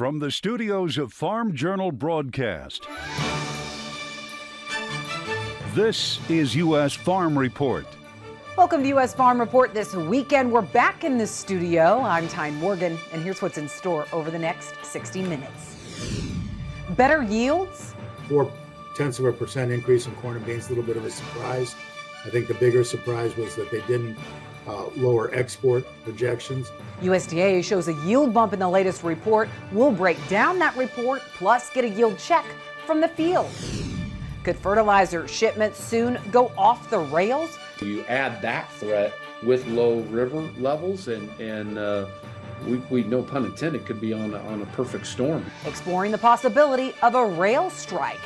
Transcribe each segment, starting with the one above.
From the studios of Farm Journal Broadcast, this is U.S. Farm Report. Welcome to U.S. Farm Report. This weekend, we're back in the studio. I'm Tyne Morgan, and here's what's in store over the next 60 minutes. Better yields? 0.4% increase in corn and beans, a little bit of a surprise. I think the bigger surprise was that they didn't lower export projections. USDA shows a yield bump in the latest report. We'll break down that report, plus get a yield check from the field. Could fertilizer shipments soon go off the rails? You add that threat with low river levels, and we no pun intended, could be on a perfect storm. Exploring the possibility of a rail strike.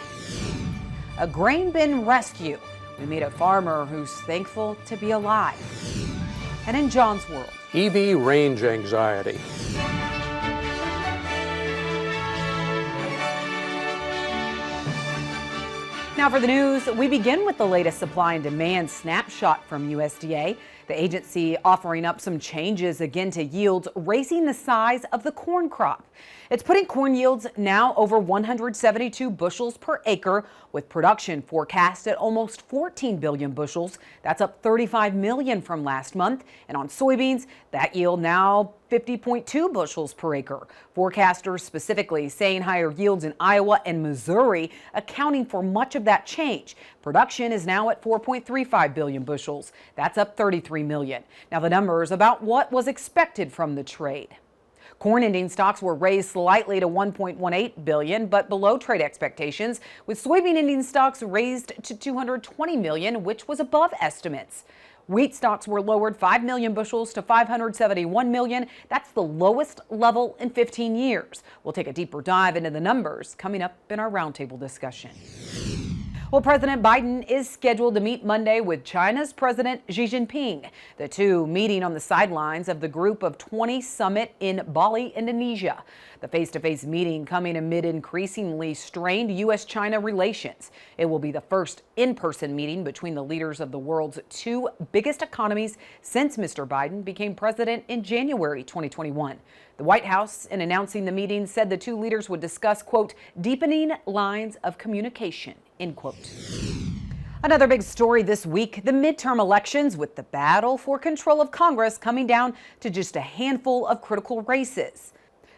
A grain bin rescue. We meet a farmer who's thankful to be alive. And in John's world, EV range anxiety. Now for the news, we begin with the latest supply and demand snapshot from USDA. The agency offering up some changes again to yields, raising the size of the corn crop. It's putting corn yields now over 172 bushels per acre, with production forecast at almost 14 billion bushels. That's up 35 million from last month. And on soybeans, that yield now 50.2 bushels per acre. Forecasters specifically saying higher yields in Iowa and Missouri accounting for much of that change. Production is now at 4.35 billion bushels. That's up 33 million. Now the number is about what was expected from the trade. Corn ending stocks were raised slightly to 1.18 billion, but below trade expectations, with soybean ending stocks raised to 220 million, which was above estimates. Wheat stocks were lowered 5 million bushels to 571 million. That's the lowest level in 15 years. We'll take a deeper dive into the numbers coming up in our roundtable discussion. Well, President Biden is scheduled to meet Monday with China's President Xi Jinping, the two meeting on the sidelines of the Group of 20 summit in Bali, Indonesia. The face-to-face meeting coming amid increasingly strained U.S.-China relations. It will be the first in-person meeting between the leaders of the world's two biggest economies since Mr. Biden became president in January 2021. The White House, in announcing the meeting, said the two leaders would discuss, quote, deepening lines of communication, end quote. Another big story this week, the midterm elections, with the battle for control of Congress coming down to just a handful of critical races.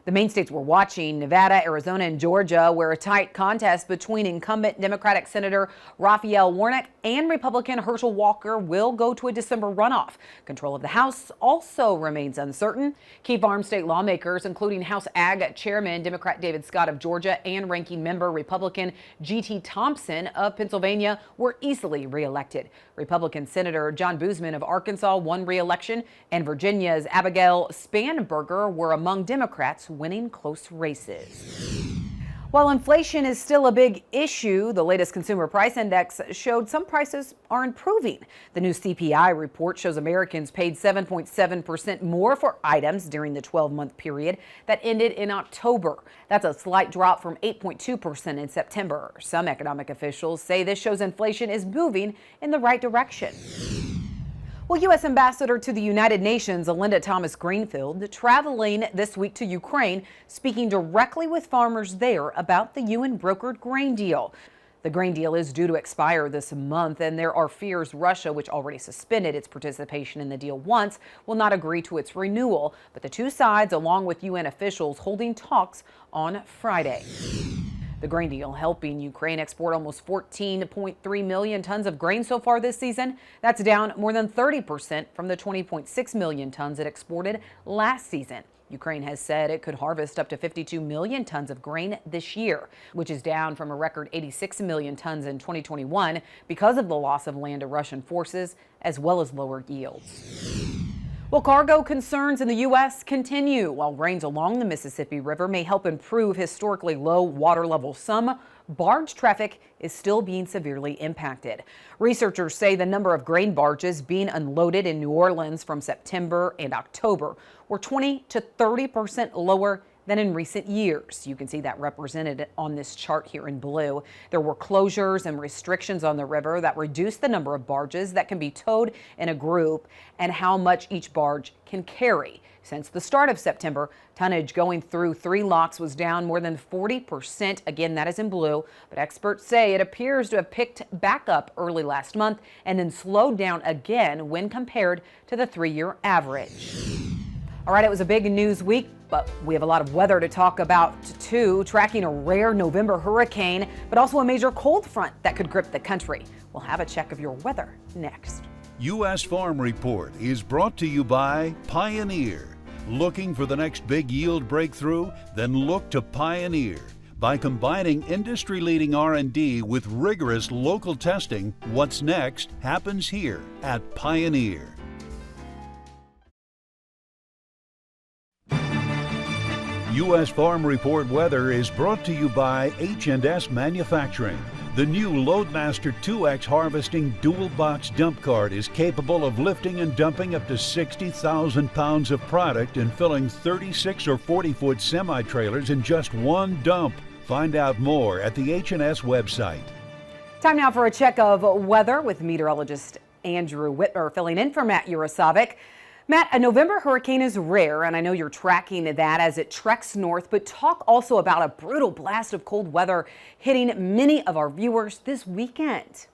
The main states we're watching, Nevada, Arizona, and Georgia, where a tight contest between incumbent Democratic Senator Raphael Warnock and Republican Herschel Walker will go to a December runoff. Control of the House also remains uncertain. Key farm state lawmakers, including House Ag Chairman Democrat David Scott of Georgia and Ranking Member Republican G.T. Thompson of Pennsylvania, were easily reelected. Republican Senator John Boozman of Arkansas won re-election, and Virginia's Abigail Spanberger were among Democrats winning close races. While inflation is still a big issue, the latest consumer price index showed some prices are improving. The new CPI report shows Americans paid 7.7% more for items during the 12-month period that ended in October. That's a slight drop from 8.2% in September. Some economic officials say this shows inflation is moving in the right direction. Well, U.S. Ambassador to the United Nations, Linda Thomas-Greenfield, traveling this week to Ukraine, speaking directly with farmers there about the UN-brokered grain deal. The grain deal is due to expire this month, and there are fears Russia, which already suspended its participation in the deal once, will not agree to its renewal. But the two sides, along with UN officials, holding talks on Friday. The grain deal helping Ukraine export almost 14.3 million tons of grain so far this season. That's down more than 30% from the 20.6 million tons it exported last season. Ukraine has said it could harvest up to 52 million tons of grain this year, which is down from a record 86 million tons in 2021 because of the loss of land to Russian forces, as well as lower yields. Well, cargo concerns in the U.S. continue. While rains along the Mississippi River may help improve historically low water levels some, barge traffic is still being severely impacted. Researchers say the number of grain barges being unloaded in New Orleans from September and October were 20 to 30% lower than in recent years. You can see that represented on this chart here in blue. There were closures and restrictions on the river that reduced the number of barges that can be towed in a group and how much each barge can carry. Since the start of September, tonnage going through 3 locks was down more than 40%. Again, that is in blue, but experts say it appears to have picked back up early last month and then slowed down again when compared to the 3-year average. All right, it was a big news week, but we have a lot of weather to talk about too, tracking a rare November hurricane, but also a major cold front that could grip the country. We'll have a check of your weather next. U.S. Farm Report is brought to you by Pioneer. Looking for the next big yield breakthrough? Then look to Pioneer. By combining industry-leading R&D with rigorous local testing, what's next happens here at Pioneer. U.S. Farm Report weather is brought to you by H&S Manufacturing. The new Loadmaster 2X harvesting dual box dump cart is capable of lifting and dumping up to 60,000 pounds of product and filling 36 or 40-foot semi-trailers in just one dump. Find out more at the H&S website. Time now for a check of weather with meteorologist Andrew Whitmer filling in for Matt Urasovic. Matt, a November hurricane is rare, and I know you're tracking that as it treks north, but talk also about a brutal blast of cold weather hitting many of our viewers this weekend.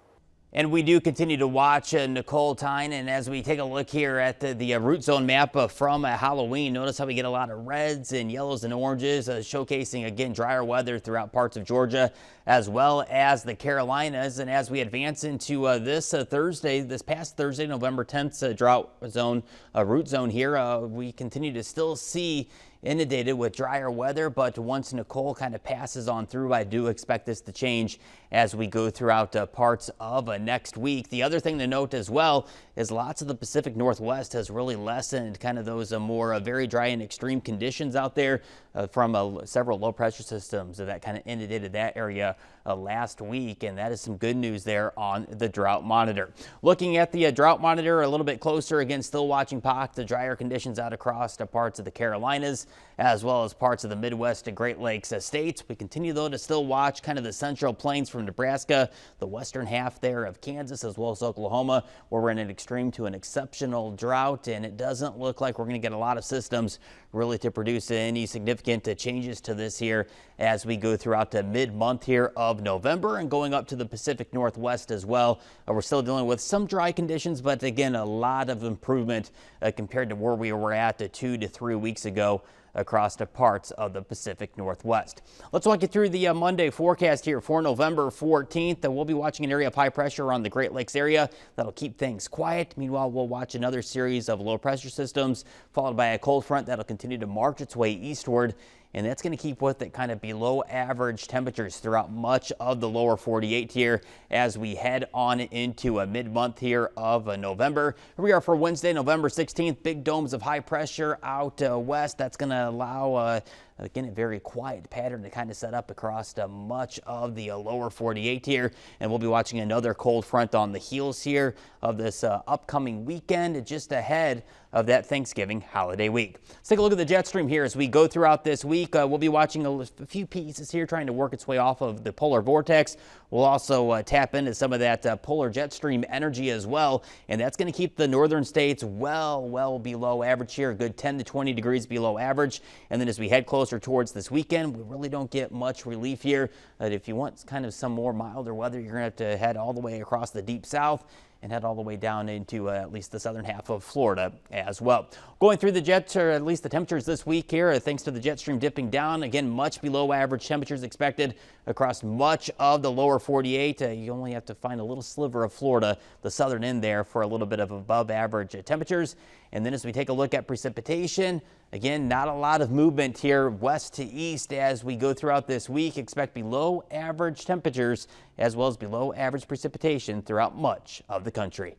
And we do continue to watch Nicole, Tyne, and as we take a look here at the root zone map from Halloween, notice how we get a lot of reds and yellows and oranges, showcasing again drier weather throughout parts of Georgia as well as the Carolinas. And as we advance into this past Thursday, November 10th, drought zone, root zone here, we continue to still see inundated with drier weather, but once Nicole kind of passes on through, I do expect this to change as we go throughout parts of next week. The other thing to note as well is lots of the Pacific Northwest has really lessened kind of those more very dry and extreme conditions out there from several low pressure systems that kind of inundated that area last week, and that is some good news there on the drought monitor. Looking at the drought monitor a little bit closer, again still watching pockets of drier conditions out across parts of the Carolinas as well as parts of the Midwest and Great Lakes states. We continue though to still watch kind of the central plains from Nebraska, the western half there of Kansas as well as Oklahoma, where we're in an extreme to an exceptional drought, and it doesn't look like we're going to get a lot of systems really to produce any significant changes to this here as we go throughout the mid-month here of November and going up to the Pacific Northwest as well. We're still dealing with some dry conditions, but again, a lot of improvement compared to where we were at 2 to 3 weeks ago across the parts of the Pacific Northwest. Let's walk you through the Monday forecast here for November 14th. We'll be watching an area of high pressure around the Great Lakes area that'll keep things quiet. Meanwhile, we'll watch another series of low pressure systems followed by a cold front that'll continue to march its way eastward, and that's going to keep with it kind of below average temperatures throughout much of the lower 48 here as we head on into a mid-month here of November. Here we are for Wednesday, November 16th. Big domes of high pressure out west. That's going to allow again, a very quiet pattern to kind of set up across much of the lower 48 here. And we'll be watching another cold front on the heels here of this upcoming weekend just ahead of that Thanksgiving holiday week. Let's take a look at the jet stream here as we go throughout this week. We'll be watching a few pieces here trying to work its way off of the polar vortex. We'll also tap into some of that polar jet stream energy as well, and that's going to keep the northern states well below average here, a good 10 to 20 degrees below average. And then as we head closer towards this weekend, we really don't get much relief here. If you want kind of some more milder weather, you're going to have to head all the way across the deep south and head all the way down into at least the southern half of Florida as well. Going through the jets, or at least the temperatures this week here, thanks to the jet stream dipping down, again, much below average temperatures expected across much of the lower 48. You only have to find a little sliver of Florida, the southern end there, for a little bit of above average temperatures. And then as we take a look at precipitation, again, not a lot of movement here west to east as we go throughout this week. Expect below average temperatures as well as below average precipitation throughout much of the country.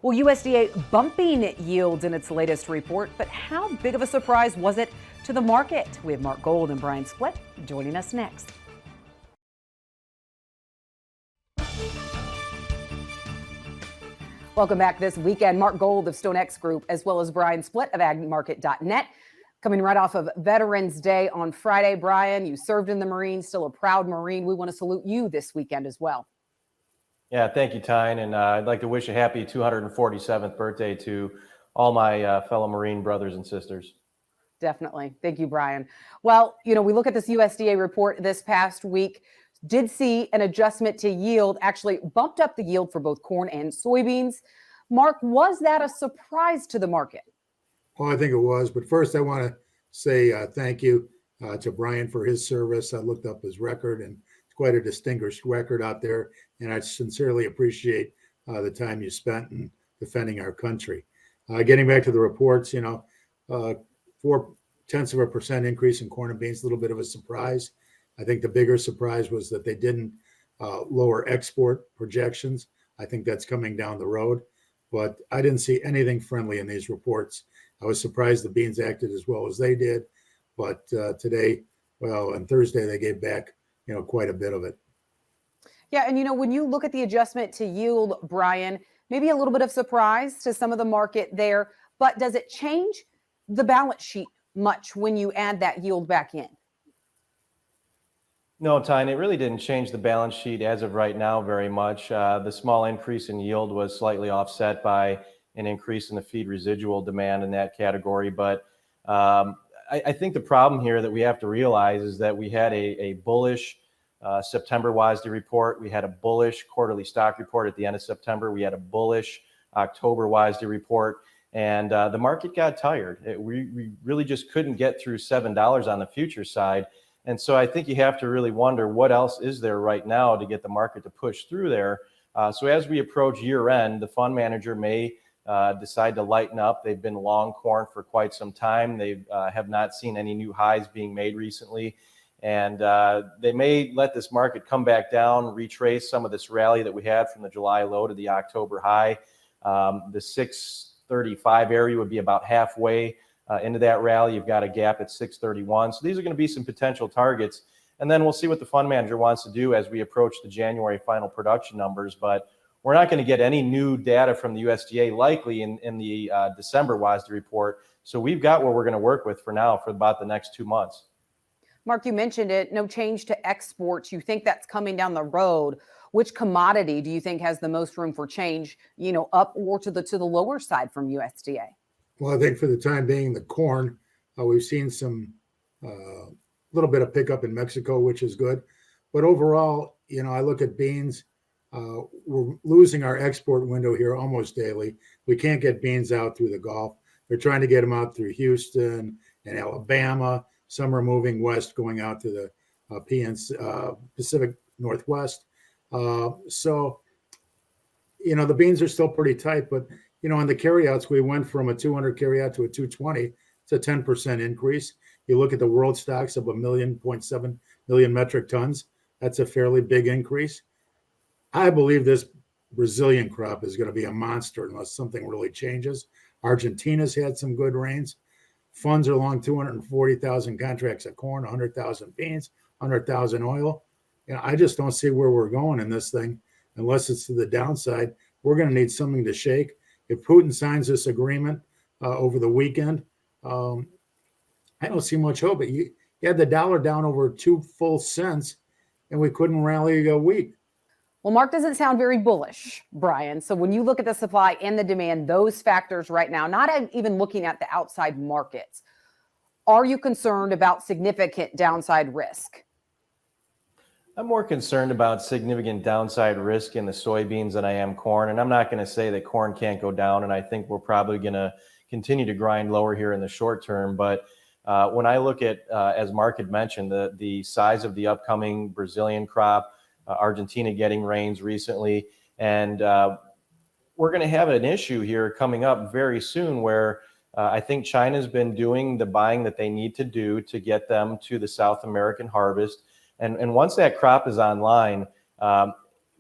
Well, USDA bumping yields in its latest report, but how big of a surprise was it to the market? We have Mark Gold and Brian Splitt joining us next. Welcome back this weekend. Mark Gold of StoneX Group, as well as Brian Splitt of agmarket.net. Coming right off of Veterans Day on Friday, Brian, you served in the Marines, still a proud Marine. We want to salute you this weekend as well. Yeah, thank you, Tyne. And I'd like to wish a happy 247th birthday to all my fellow Marine brothers and sisters. Definitely. Thank you, Brian. Well, we look at this USDA report this past week, did see an adjustment to yield, actually bumped up the yield for both corn and soybeans. Mark, was that a surprise to the market? Well, I think it was. But first, I want to say thank you to Brian for his service. I looked up his record, and it's quite a distinguished record out there. And I sincerely appreciate the time you spent in defending our country. Getting back to the reports, 0.4% increase in corn and beans, a little bit of a surprise. I think the bigger surprise was that they didn't lower export projections. I think that's coming down the road. But I didn't see anything friendly in these reports. I was surprised the beans acted as well as they did. But today, on Thursday, they gave back, quite a bit of it. Yeah, and when you look at the adjustment to yield, Brian, maybe a little bit of surprise to some of the market there, but does it change the balance sheet much when you add that yield back in? No, Tyne, it really didn't change the balance sheet as of right now very much. The small increase in yield was slightly offset by an increase in the feed residual demand in that category. But I think the problem here that we have to realize is that we had a bullish September WASDE report. We had a bullish quarterly stock report at the end of September. We had a bullish October WASDE report. And the market got tired. We really just couldn't get through $7 on the future side. And so I think you have to really wonder what else is there right now to get the market to push through there. So as we approach year end, the fund manager may decide to lighten up. They've been long corn for quite some time. They have not seen any new highs being made recently. And they may let this market come back down, retrace some of this rally that we had from the July low to the October high. The 635 area would be about halfway into that rally. You've got a gap at 631. So these are going to be some potential targets. And then we'll see what the fund manager wants to do as we approach the January final production numbers. But we're not going to get any new data from the USDA likely in the December WASDE report. So we've got what we're going to work with for now for about the next 2 months. Mark, you mentioned it, no change to exports. You think that's coming down the road. Which commodity do you think has the most room for change, up or to the lower side from USDA? Well, I think for the time being, the corn, we've seen some little bit of pickup in Mexico, which is good. But overall, I look at beans. We're losing our export window here almost daily. We can't get beans out through the Gulf. They're trying to get them out through Houston and Alabama. Some are moving west, going out to the Pacific Northwest. So, the beans are still pretty tight, but, on the carryouts, we went from a 200 carryout to a 220. It's a 10% increase. You look at the world stocks of 1.7 million metric tons. That's a fairly big increase. I believe this Brazilian crop is going to be a monster unless something really changes. Argentina's had some good rains. Funds are long 240,000 contracts of corn, 100,000 beans, 100,000 oil. I just don't see where we're going in this thing unless it's to the downside. We're going to need something to shake. If Putin signs this agreement over the weekend, I don't see much hope. You had the dollar down over 2 full cents, and we couldn't rally a week. Well, Mark doesn't sound very bullish, Brian. So when you look at the supply and the demand, those factors right now, not even looking at the outside markets, are you concerned about significant downside risk? I'm more concerned about significant downside risk in the soybeans than I am corn. And I'm not going to say that corn can't go down. And I think we're probably going to continue to grind lower here in the short term. But when I look at, as Mark had mentioned, the size of the upcoming Brazilian crop, Argentina getting rains recently, and we're going to have an issue here coming up very soon where I think China's been doing the buying that they need to do to get them to the South American harvest. And once that crop is online,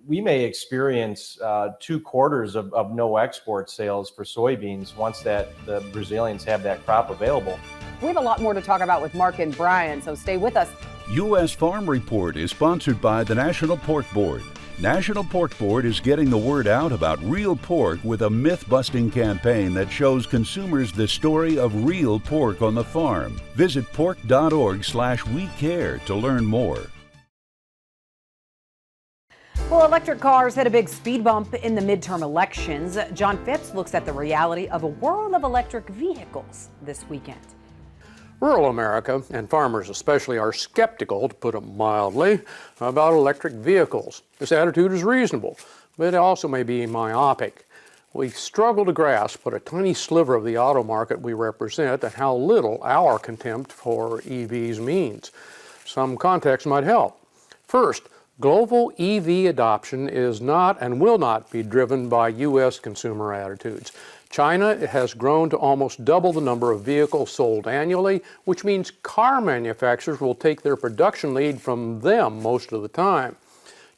we may experience 2 quarters of no export sales for soybeans once the Brazilians have that crop available. We have a lot more to talk about with Mark and Brian, so stay with us. U.S. Farm Report is sponsored by the National Pork Board. National Pork Board is getting the word out about real pork with a myth-busting campaign that shows consumers the story of real pork on the farm. Visit pork.org/WeCare to learn more. Well, electric cars hit a big speed bump in the midterm elections. John Phipps looks at the reality of a world of electric vehicles this weekend. Rural America, and farmers especially, are skeptical, to put it mildly, about electric vehicles. This attitude is reasonable, but it also may be myopic. We struggle to grasp what a tiny sliver of the auto market we represent and how little our contempt for EVs means. Some context might help. First, global EV adoption is not and will not be driven by U.S. consumer attitudes. China has grown to almost double the number of vehicles sold annually, which means car manufacturers will take their production lead from them most of the time.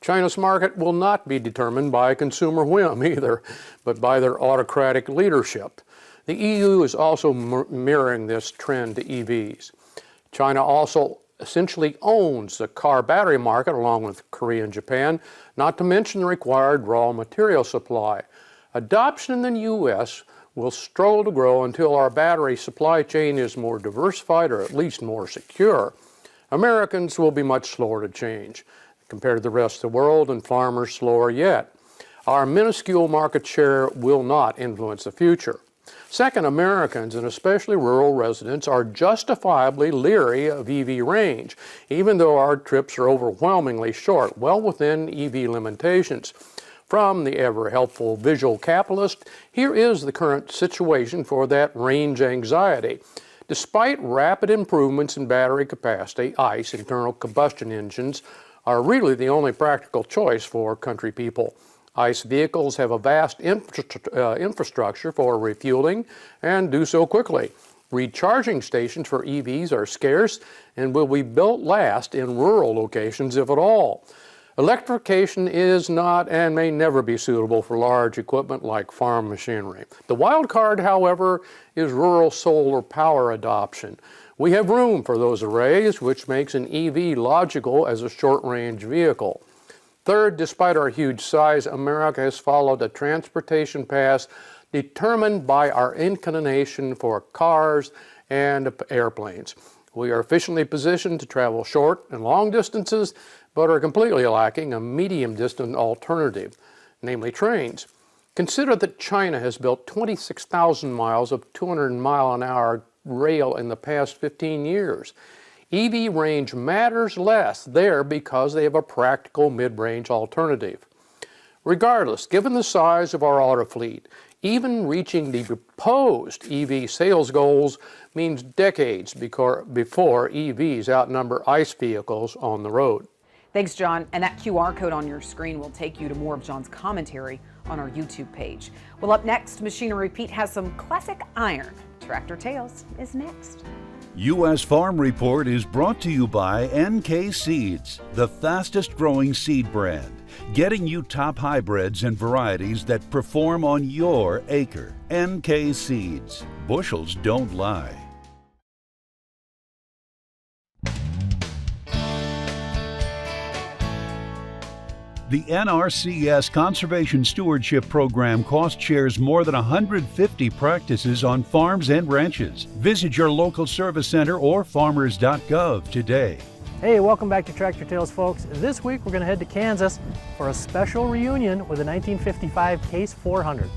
China's market will not be determined by consumer whim either, but by their autocratic leadership. The EU is also mirroring this trend to EVs. China also essentially owns the car battery market along with Korea and Japan, not to mention the required raw material supply. Adoption in the U.S. will struggle to grow until our battery supply chain is more diversified or at least more secure. Americans will be much slower to change compared to the rest of the world, and farmers slower yet. Our minuscule market share will not influence the future. Second, Americans, and especially rural residents, are justifiably leery of EV range, even though our trips are overwhelmingly short, well within EV limitations. From the ever-helpful visual capitalist, here is the current situation for that range anxiety. Despite rapid improvements in battery capacity, ICE, internal combustion engines, are really the only practical choice for country people. ICE vehicles have a vast infrastructure for refueling and do so quickly. Recharging stations for EVs are scarce and will be built last in rural locations, if at all. Electrification is not and may never be suitable for large equipment like farm machinery. The wild card, however, is rural solar power adoption. We have room for those arrays, which makes an EV logical as a short-range vehicle. Third, despite our huge size, America has followed a transportation path determined by our inclination for cars and airplanes. We are efficiently positioned to travel short and long distances, but are completely lacking a medium-distance alternative, namely trains. Consider that China has built 26,000 miles of 200-mile-an-hour rail in the past 15 years. EV range matters less there because they have a practical mid-range alternative. Regardless, given the size of our auto fleet, even reaching the proposed EV sales goals means decades before EVs outnumber ICE vehicles on the road. Thanks, John. And that QR code on your screen will take you to more of John's commentary on our YouTube page. Well, up next, Machinery Pete has some classic iron. Tractor Tales is next. U.S. Farm Report is brought to you by NK Seeds, the fastest growing seed brand, getting you top hybrids and varieties that perform on your acre. NK Seeds, bushels don't lie. The NRCS Conservation Stewardship Program cost shares more than 150 practices on farms and ranches. Visit your local service center or farmers.gov today. Hey, welcome back to Tractor Tales, folks. This week we're going to head to Kansas for a special reunion with a 1955 Case 400.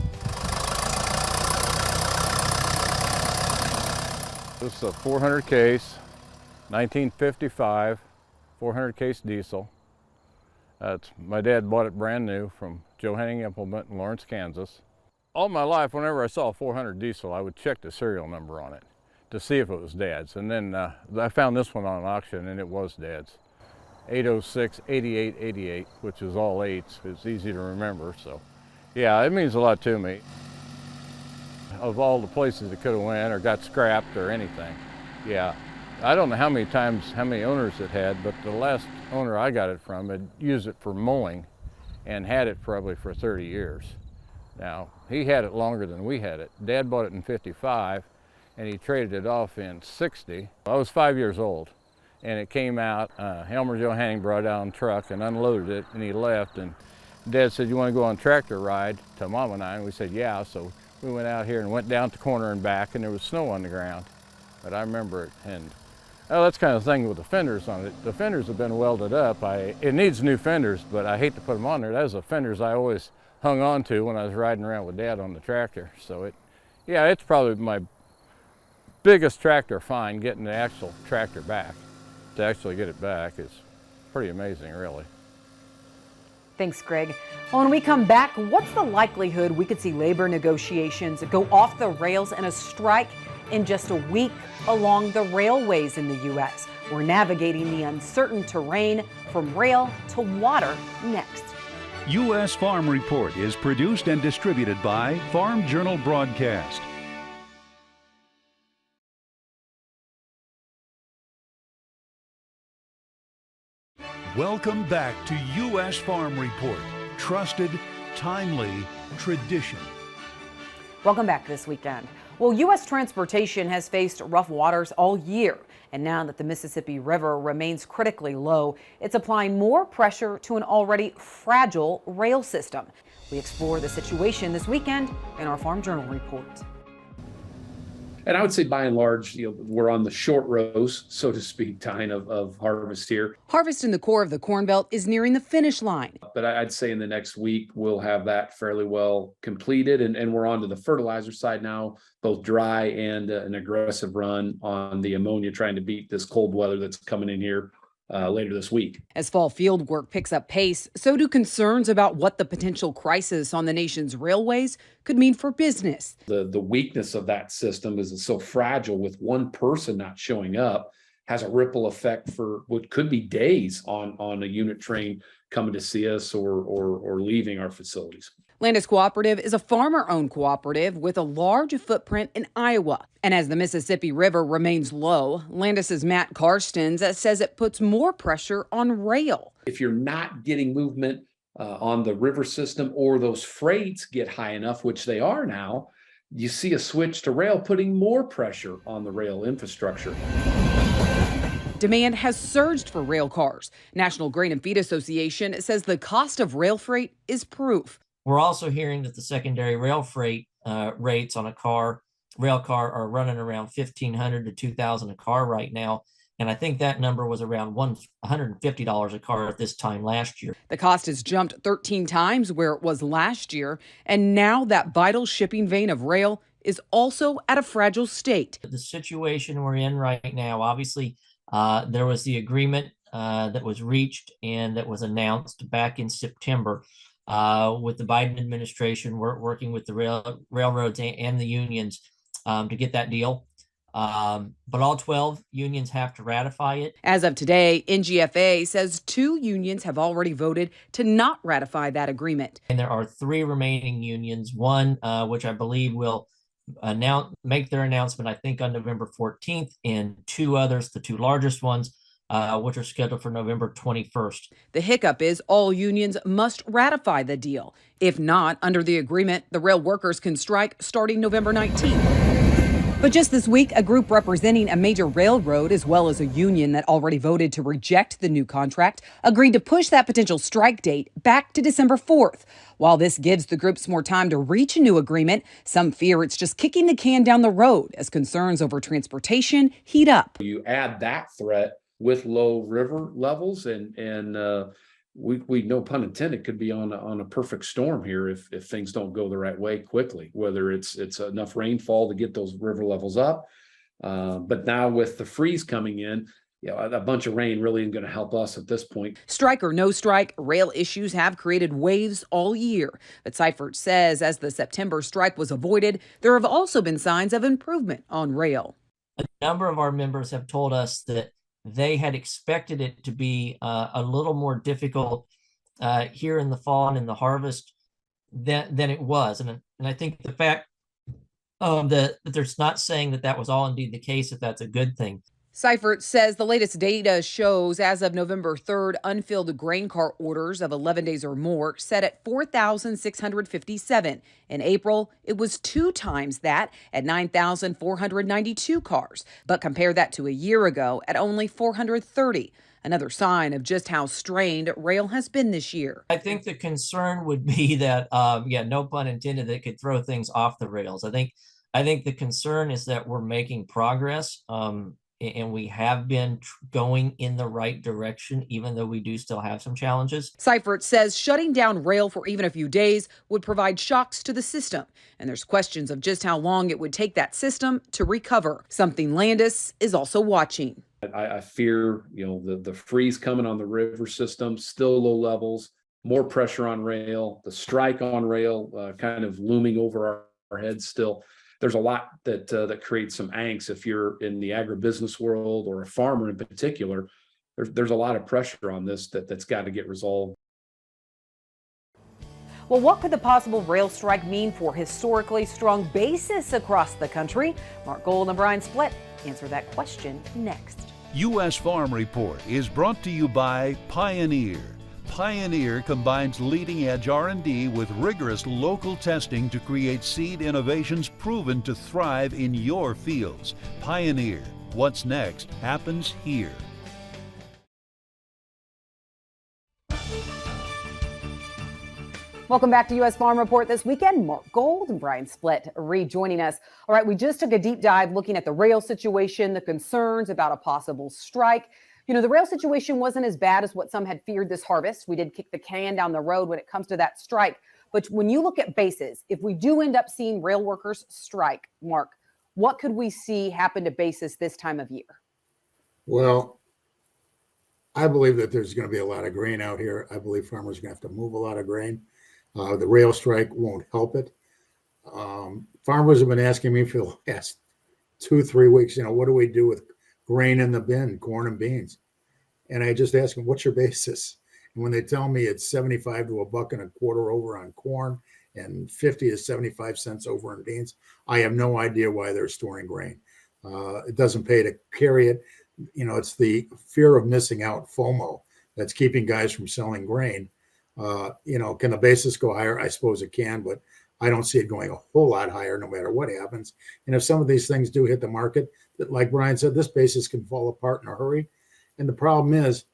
This is a 400 case, 1955, 400 case diesel. My dad bought it brand new from Joe Henning Implement in Lawrence, Kansas. All my life, whenever I saw a 400 diesel, I would check the serial number on it to see if it was Dad's. And then I found this one on auction, and it was Dad's. 806 8888, which is all eights. It's easy to remember, so yeah, it means a lot to me. Of all the places it could have went or got scrapped or anything, yeah. I don't know how many owners it had, but the last owner I got it from had used it for mowing and had it probably for 30 years. Now, he had it longer than we had it. Dad bought it in '55 and he traded it off in '60. I was 5 years old and it came out, Elmer Joe Hanning brought it out on a truck and unloaded it and he left, and Dad said, "You want to go on a tractor ride?" to Mom and I, and we said, "Yeah." So we went out here and went down the corner and back, and there was snow on the ground. But I remember it, and that's kind of the thing with the fenders on it. The fenders have been welded up. It needs new fenders, but I hate to put them on there. That was the fenders I always hung on to when I was riding around with Dad on the tractor. So it's probably my biggest tractor find, getting the actual tractor back. To actually get it back is pretty amazing, really. Thanks, Greg. Well, when we come back, what's the likelihood we could see labor negotiations go off the rails and a strike in just a week along the railways in the U.S.? We're navigating the uncertain terrain from rail to water next. U.S. Farm Report is produced and distributed by Farm Journal Broadcast. Welcome back to U.S. Farm Report. Trusted, timely, tradition. Welcome back this weekend. Well, U.S. transportation has faced rough waters all year. And now that the Mississippi River remains critically low, it's applying more pressure to an already fragile rail system. We explore the situation this weekend in our Farm Journal report. And I would say by and large, we're on the short rows, so to speak, Tyne, of harvest here. Harvest in the core of the Corn Belt is nearing the finish line. But I'd say in the next week, we'll have that fairly well completed. And we're on to the fertilizer side now, both dry and an aggressive run on the ammonia, trying to beat this cold weather that's coming in here later this week. As fall field work picks up pace, so do concerns about what the potential crisis on the nation's railways could mean for business. The weakness of that system is it's so fragile. With one person not showing up, has a ripple effect for what could be days on a unit train coming to see us or leaving our facilities. Landis Cooperative is a farmer-owned cooperative with a large footprint in Iowa. And as the Mississippi River remains low, Landis's Matt Karstens says it puts more pressure on rail. If you're not getting movement on the river system, or those freights get high enough, which they are now, you see a switch to rail, putting more pressure on the rail infrastructure. Demand has surged for rail cars. National Grain and Feed Association says the cost of rail freight is proof. We're also hearing that the secondary rail freight rates on a rail car are running around $1,500 to $2,000 a car right now. And I think that number was around $150 a car at this time last year. The cost has jumped 13 times where it was last year. And now that vital shipping vein of rail is also at a fragile state. The situation we're in right now, obviously, there was the agreement that was reached and that was announced back in September. With the Biden administration, we're working with the railroads and the unions to get that deal. But all 12 unions have to ratify it. As of today, NGFA says 2 unions have already voted to not ratify that agreement. And there are 3 remaining unions, one which I believe will make their announcement, I think, on November 14th, and 2 others, the 2 largest ones, which are scheduled for November 21st. The hiccup is all unions must ratify the deal. If not, under the agreement, the rail workers can strike starting November 19th. But just this week, a group representing a major railroad, as well as a union that already voted to reject the new contract, agreed to push that potential strike date back to December 4th. While this gives the groups more time to reach a new agreement, some fear it's just kicking the can down the road as concerns over transportation heat up. You add that threat with low river levels, and we no pun intended, could be on a perfect storm here if things don't go the right way quickly, whether it's enough rainfall to get those river levels up. But now with the freeze coming in, a bunch of rain really isn't going to help us at this point. Strike or no strike, rail issues have created waves all year. But Seifert says as the September strike was avoided, there have also been signs of improvement on rail. A number of our members have told us that they had expected it to be a little more difficult here in the fall and in the harvest than it was. And I think the fact that they're not saying that was all indeed the case, if that's a good thing. Seifert says the latest data shows as of November 3rd, unfilled grain car orders of 11 days or more set at 4,657. In April, it was 2 times that at 9,492 cars. But compare that to a year ago at only 430. another sign of just how strained rail has been this year. I think the concern would be that, no pun intended, that could throw things off the rails. I think the concern is that we're making progress, and we have been going in the right direction, even though we do still have some challenges. Seifert says shutting down rail for even a few days would provide shocks to the system, and there's questions of just how long it would take that system to recover, something Landis is also watching. I fear, the freeze coming on the river system, still low levels, more pressure on rail, the strike on rail kind of looming over our heads still. There's a lot that creates some angst if you're in the agribusiness world or a farmer in particular. There's a lot of pressure on this that's got to get resolved. Well, what could the possible rail strike mean for historically strong basis across the country? Mark Gold and Brian Splitt answer that question next. U.S. Farm Report is brought to you by Pioneer. Pioneer combines leading-edge R&D with rigorous local testing to create seed innovations proven to thrive in your fields. Pioneer, what's next happens here. Welcome back to U.S. Farm Report this weekend. Mark Gold and Brian Splitt rejoining us. All right, we just took a deep dive looking at the rail situation, the concerns about a possible strike. The rail situation wasn't as bad as what some had feared this harvest. We did kick the can down the road when it comes to that strike. But when you look at bases, if we do end up seeing rail workers strike, Mark, what could we see happen to basis this time of year? Well, I believe that there's going to be a lot of grain out here. I believe farmers are going to have to move a lot of grain. The rail strike won't help it. Farmers have been asking me for the last 2-3 weeks, what do we do with grain in the bin, corn and beans? And I just ask them, what's your basis? And when they tell me it's 75 to $1.25 over on corn and 50 to 75 cents over on beans, I have no idea why they're storing grain. It doesn't pay to carry it. It's the fear of missing out, FOMO, that's keeping guys from selling grain. Can the basis go higher? I suppose it can, but I don't see it going a whole lot higher no matter what happens. And if some of these things do hit the market, like Brian said, this basis can fall apart in a hurry. And the problem is,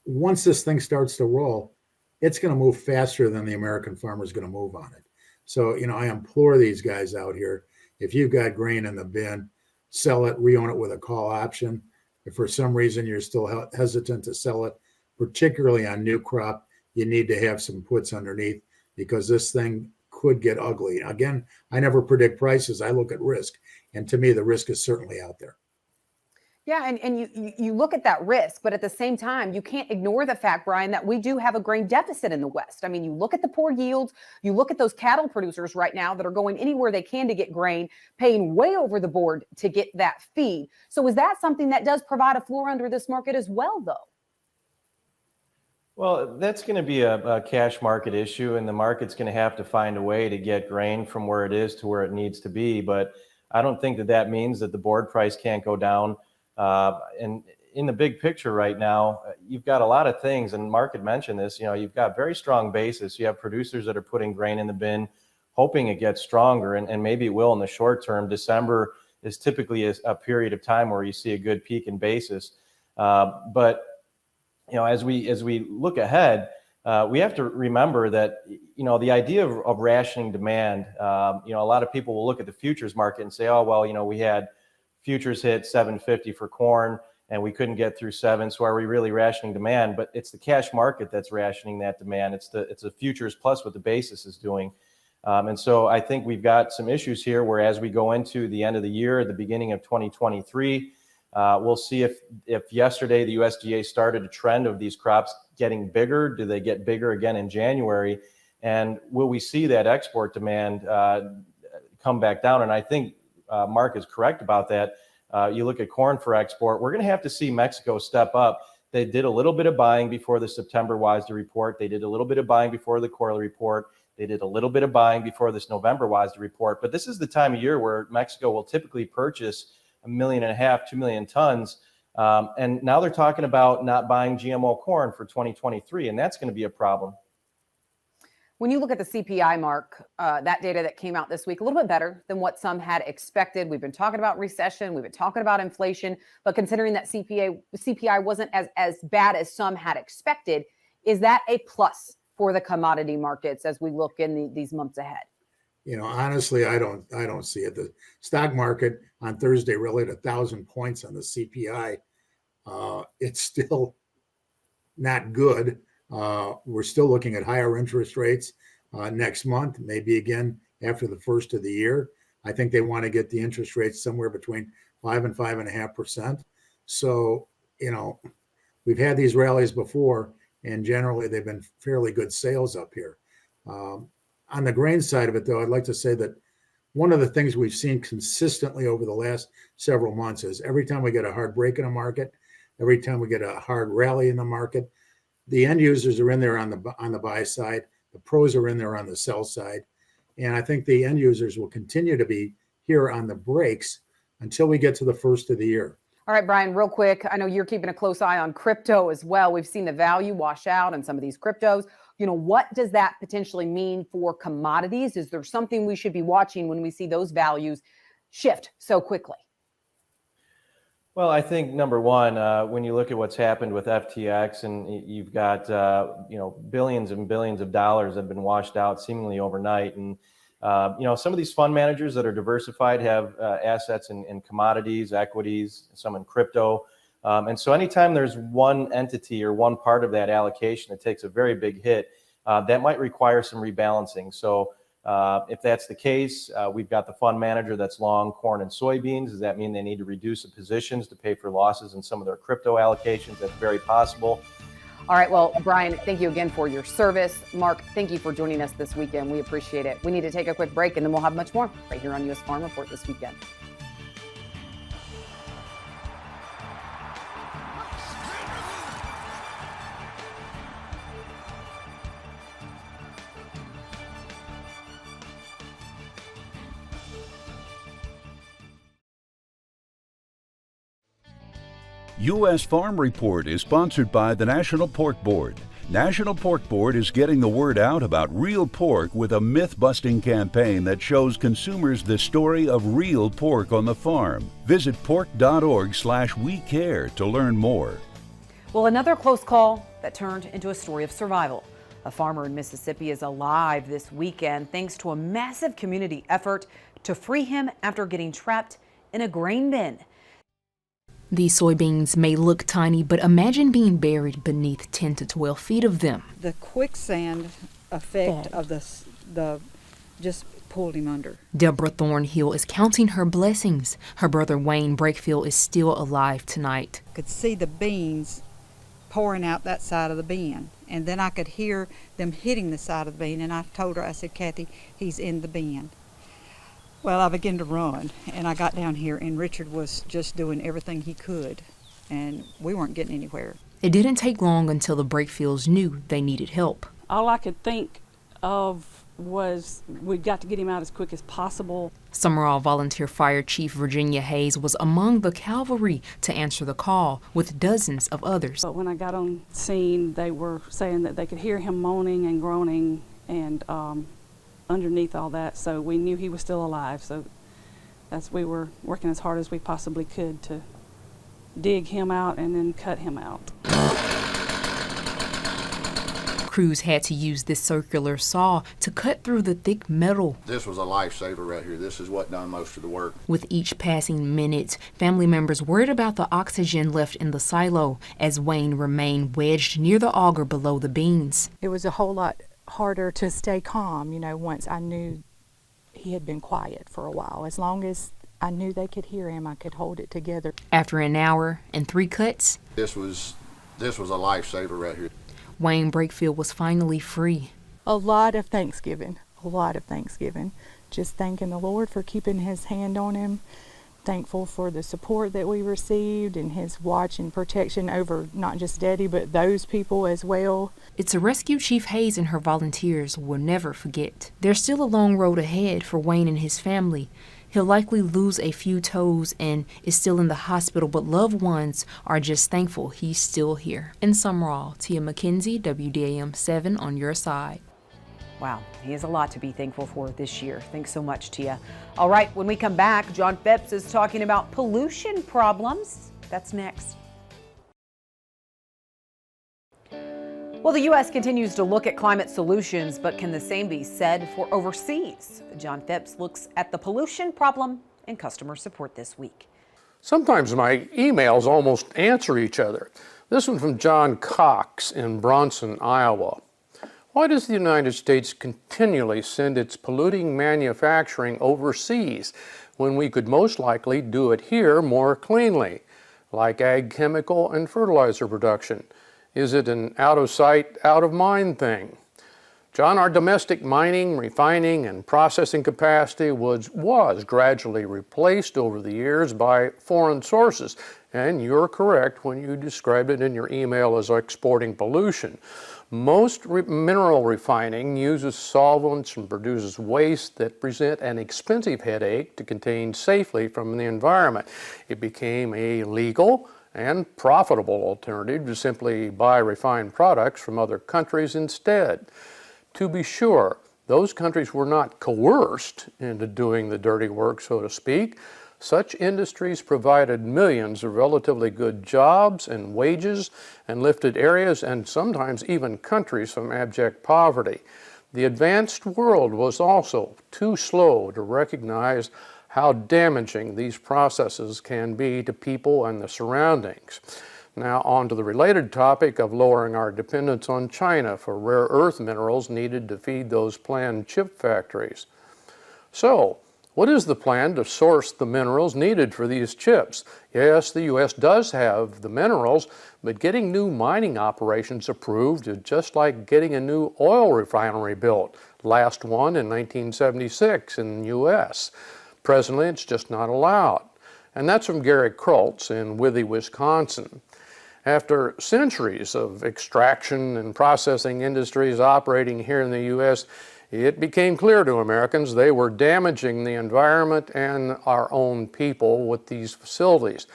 once this thing starts to roll, it's going to move faster than the American farmer is going to move on it. So, I implore these guys out here, if you've got grain in the bin, sell it, re-own it with a call option. If for some reason you're still hesitant to sell it, particularly on new crop, you need to have some puts underneath, because this thing could get ugly. Again, I never predict prices. I look at risk. And to me, the risk is certainly out there. Yeah, and you look at that risk, but at the same time, you can't ignore the fact, Brian, that we do have a grain deficit in the West. I mean, you look at the poor yields, you look at those cattle producers right now that are going anywhere they can to get grain, paying way over the board to get that feed. So is that something that does provide a floor under this market as well, though? Well, that's going to be a cash market issue, and the market's going to have to find a way to get grain from where it is to where it needs to be. But I don't think that means that the board price can't go down. And in the big picture right now, you've got a lot of things, and Mark had mentioned this, you've got very strong basis. You have producers that are putting grain in the bin, hoping it gets stronger, and maybe it will in the short term. December is typically a period of time where you see a good peak in basis. But as we look ahead, we have to remember that, the idea of rationing demand, a lot of people will look at the futures market and say, oh, well, we had futures hit 750 for corn and we couldn't get through 7. So are we really rationing demand? But it's the cash market that's rationing that demand. It's the futures plus what the basis is doing. And so I think we've got some issues here where as we go into the end of the year, the beginning of 2023, we'll see if yesterday the USDA started a trend of these crops getting bigger. Do they get bigger again in January? And will we see that export demand come back down? And I think Mark is correct about that. You look at corn for export, we're going to have to see Mexico step up. They did a little bit of buying before the September WASDE report. They did a little bit of buying before the quarterly report. They did a little bit of buying before this November WASDE report. But this is the time of year where Mexico will typically purchase 1.5 million, 2 million tons. And now they're talking about not buying GMO corn for 2023, and that's going to be a problem. When you look at the CPI mark, that data that came out this week, a little bit better than what some had expected. We've been talking about recession, we've been talking about inflation, but considering that CPI wasn't as bad as some had expected, is that a plus for the commodity markets as we look in these months ahead? You know, honestly, I don't see it. The stock market on Thursday really at 1,000 points on the CPI. It's still not good. We're still looking at higher interest rates next month, maybe again after the first of the year. I think they want to get the interest rates somewhere between 5 and 5.5%. So, you know, we've had these rallies before, and generally they've been fairly good sales up here. On the grain side of it, though, I'd like to say that one of the things we've seen consistently over the last several months is every time we get a hard break in a market, every time we get a hard rally in the market, the end users are in there on the buy side, the pros are in there on the sell side, and I think the end users will continue to be here on the breaks until we get to the first of the year. All right, Brian, real quick, I know you're keeping a close eye on crypto as well. We've seen the value wash out in some of these cryptos. You know, what does that potentially mean for commodities? Is there something we should be watching when we see those values shift so quickly? Well, I think number one, when you look at what's happened with FTX, and you've got billions and billions of dollars have been washed out seemingly overnight, and some of these fund managers that are diversified have assets in commodities, equities, some in crypto, and so anytime there's one entity or one part of that allocation that takes a very big hit, that might require some rebalancing. So if that's the case, we've got the fund manager that's long corn and soybeans. Does that mean they need to reduce the positions to pay for losses in some of their crypto allocations? That's very possible. All right. Well, Brian, thank you again for your service. Mark, thank you for joining us this weekend. We appreciate it. We need to take a quick break, and then we'll have much more right here on U.S. Farm Report this weekend. U.S. Farm Report is sponsored by the National Pork Board. National Pork Board is getting the word out about real pork with a myth-busting campaign that shows consumers the story of real pork on the farm. Visit pork.org/WeCare to learn more. Well, another close call that turned into a story of survival. A farmer in Mississippi is alive this weekend thanks to a massive community effort to free him after getting trapped in a grain bin. These soybeans may look tiny, but imagine being buried beneath 10 to 12 feet of them. The quicksand effect of the just pulled him under. Deborah Thornhill is counting her blessings. Her brother Wayne Brakefield is still alive tonight. I could see the beans pouring out that side of the bin, and then I could hear them hitting the side of the bin, and I told her, I said, Kathy, he's in the bin. Well, I began to run, and I got down here, and Richard was just doing everything he could, and we weren't getting anywhere. It didn't take long until the Brakefields knew they needed help. All I could think of was we've got to get him out as quick as possible. Summerall Volunteer Fire Chief Virginia Hayes was among the cavalry to answer the call, with dozens of others. But when I got on scene, they were saying that they could hear him moaning and groaning, and underneath all that, so we knew he was still alive. So we were working as hard as we possibly could to dig him out and then cut him out. Crews had to use this circular saw to cut through the thick metal. This was a lifesaver right here. This is what done most of the work. With each passing minute, family members worried about the oxygen left in the silo as Wayne remained wedged near the auger below the beans. It was a whole lot harder to stay calm, once I knew he had been quiet for a while. As long as I knew they could hear him, I could hold it together. After an hour and 3 cuts, this was a lifesaver right here. Wayne Brakefield was finally free. A lot of Thanksgiving. Just thanking the Lord for keeping his hand on him. Thankful for the support that we received and his watch and protection over not just Daddy, but those people as well. It's a rescue Chief Hayes and her volunteers will never forget. There's still a long road ahead for Wayne and his family. He'll likely lose a few toes and is still in the hospital, but loved ones are just thankful he's still here. In Summerall, Tia McKenzie, WDAM 7 on your side. Wow, he has a lot to be thankful for this year. Thanks so much, Tia. All right, when we come back, John Phipps is talking about pollution problems. That's next. Well, the U.S. continues to look at climate solutions, but can the same be said for overseas? John Phipps looks at the pollution problem in customer support this week. Sometimes my emails almost answer each other. This one from John Cox in Bronson, Iowa. Why does the United States continually send its polluting manufacturing overseas when we could most likely do it here more cleanly, like ag chemical and fertilizer production? Is it an out of sight, out of mind thing? John, our domestic mining, refining, and processing capacity was gradually replaced over the years by foreign sources, and you're correct when you described it in your email as exporting pollution. Most mineral refining uses solvents and produces waste that present an expensive headache to contain safely from the environment. It became a legal and profitable alternative to simply buy refined products from other countries instead. To be sure, those countries were not coerced into doing the dirty work, so to speak. Such industries provided millions of relatively good jobs and wages and lifted areas and sometimes even countries from abject poverty. The advanced world was also too slow to recognize how damaging these processes can be to people and the surroundings. Now on to the related topic of lowering our dependence on China for rare earth minerals needed to feed those planned chip factories. So, what is the plan to source the minerals needed for these chips? Yes, the U.S. does have the minerals, but getting new mining operations approved is just like getting a new oil refinery built. Last one in 1976 in the U.S. Presently, it's just not allowed. And that's from Gary Kroltz in Withy, Wisconsin. After centuries of extraction and processing industries operating here in the U.S., it became clear to Americans they were damaging the environment and our own people with these facilities.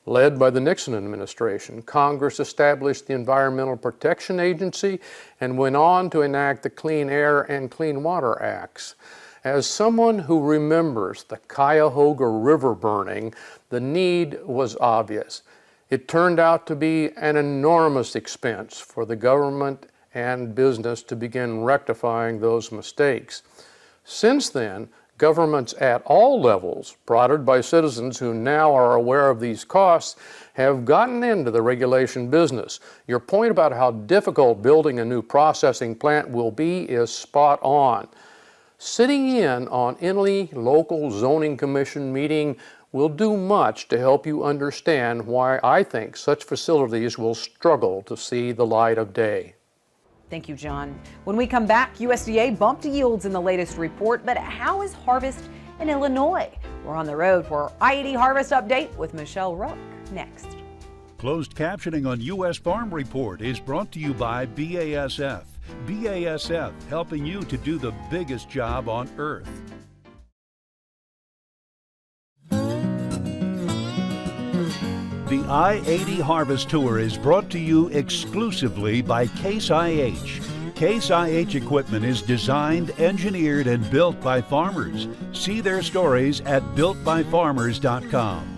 Led by the Nixon administration, Congress established the Environmental Protection Agency and went on to enact the Clean Air and Clean Water Acts. As someone who remembers the Cuyahoga River burning, the need was obvious. It turned out to be an enormous expense for the government and business to begin rectifying those mistakes. Since then, governments at all levels, prodded by citizens who now are aware of these costs, have gotten into the regulation business. Your point about how difficult building a new processing plant will be is spot on. Sitting in on any local zoning commission meeting will do much to help you understand why I think such facilities will struggle to see the light of day. Thank you, John. When we come back, USDA bumped yields in the latest report, but how is harvest in Illinois? We're on the road for I-80 Harvest Update with Michelle Rook next. Closed captioning on U.S. Farm Report is brought to you by BASF. BASF, helping you to do the biggest job on earth. The I-80 Harvest Tour is brought to you exclusively by Case IH. Case IH equipment is designed, engineered, and built by farmers. See their stories at builtbyfarmers.com.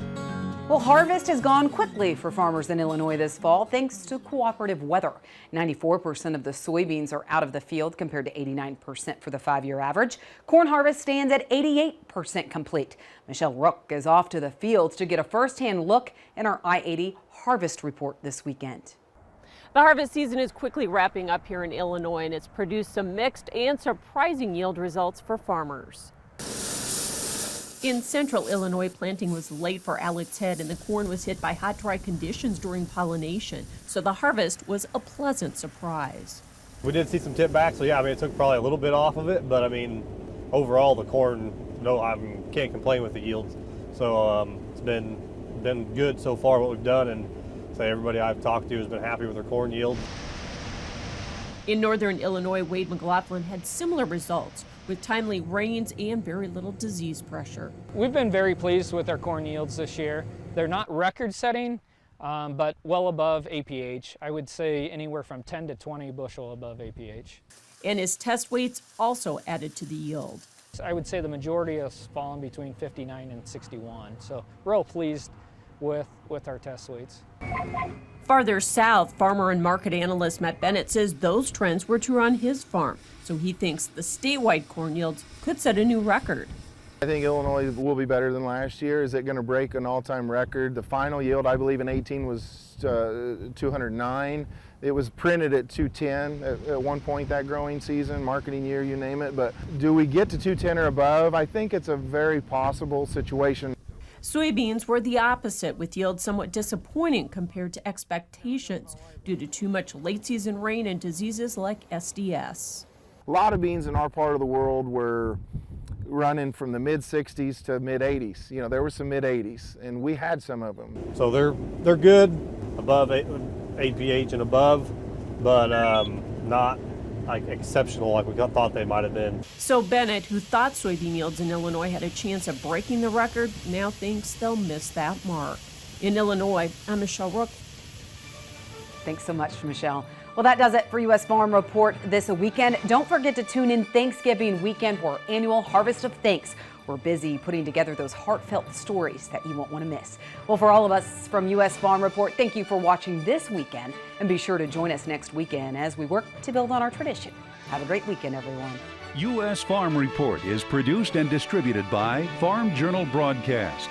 Well, harvest has gone quickly for farmers in Illinois this fall thanks to cooperative weather. 94% of the soybeans are out of the field compared to 89% for the 5-year average. Corn harvest stands at 88% complete. Michelle Rook is off to the fields to get a first-hand look in our I-80 Harvest Report this weekend. The harvest season is quickly wrapping up here in Illinois, and it's produced some mixed and surprising yield results for farmers. In central Illinois, planting was late for Alex Head, and the corn was hit by hot, dry conditions during pollination. So the harvest was a pleasant surprise. We did see some tip back, so yeah, I mean, it took probably a little bit off of it, but I mean, overall, the corn, can't complain with the yields. So it's been good so far what we've done, and everybody I've talked to has been happy with their corn yield. In northern Illinois, Wade McLaughlin had similar results, with timely rains and very little disease pressure. We've been very pleased with our corn yields this year. They're not record-setting, but well above APH. I would say anywhere from 10 to 20 bushel above APH. and his test weights also added to the yield. I would say the majority has fallen between 59 and 61, so real pleased with our test weights. Farther south, farmer and market analyst Matt Bennett says those trends were true on his farm, so he thinks the statewide corn yields could set a new record. I think Illinois will be better than last year. Is it going to break an all-time record? The final yield, I believe, in 18 was 209. It was printed at 210 at one point that growing season, marketing year, you name it. But do we get to 210 or above? I think it's a very possible situation. Soybeans were the opposite, with yields somewhat disappointing compared to expectations due to too much late-season rain and diseases like SDS. A lot of beans in our part of the world were running from the mid-60s to mid-80s. You know, there were some mid-80s, and we had some of them. So they're good, above 8pH and above, but not like exceptional like we thought they might have been. So Bennett, who thought soybean yields in Illinois had a chance of breaking the record, now thinks they'll miss that mark. In Illinois, I'm Michelle Rook. Thanks so much, Michelle. Well, that does it for U.S. Farm Report this weekend. Don't forget to tune in Thanksgiving weekend for our annual Harvest of Thanks. We're busy putting together those heartfelt stories that you won't want to miss. Well, for all of us from U.S. Farm Report, thank you for watching this weekend, and be sure to join us next weekend as we work to build on our tradition. Have a great weekend, everyone. U.S. Farm Report is produced and distributed by Farm Journal Broadcast.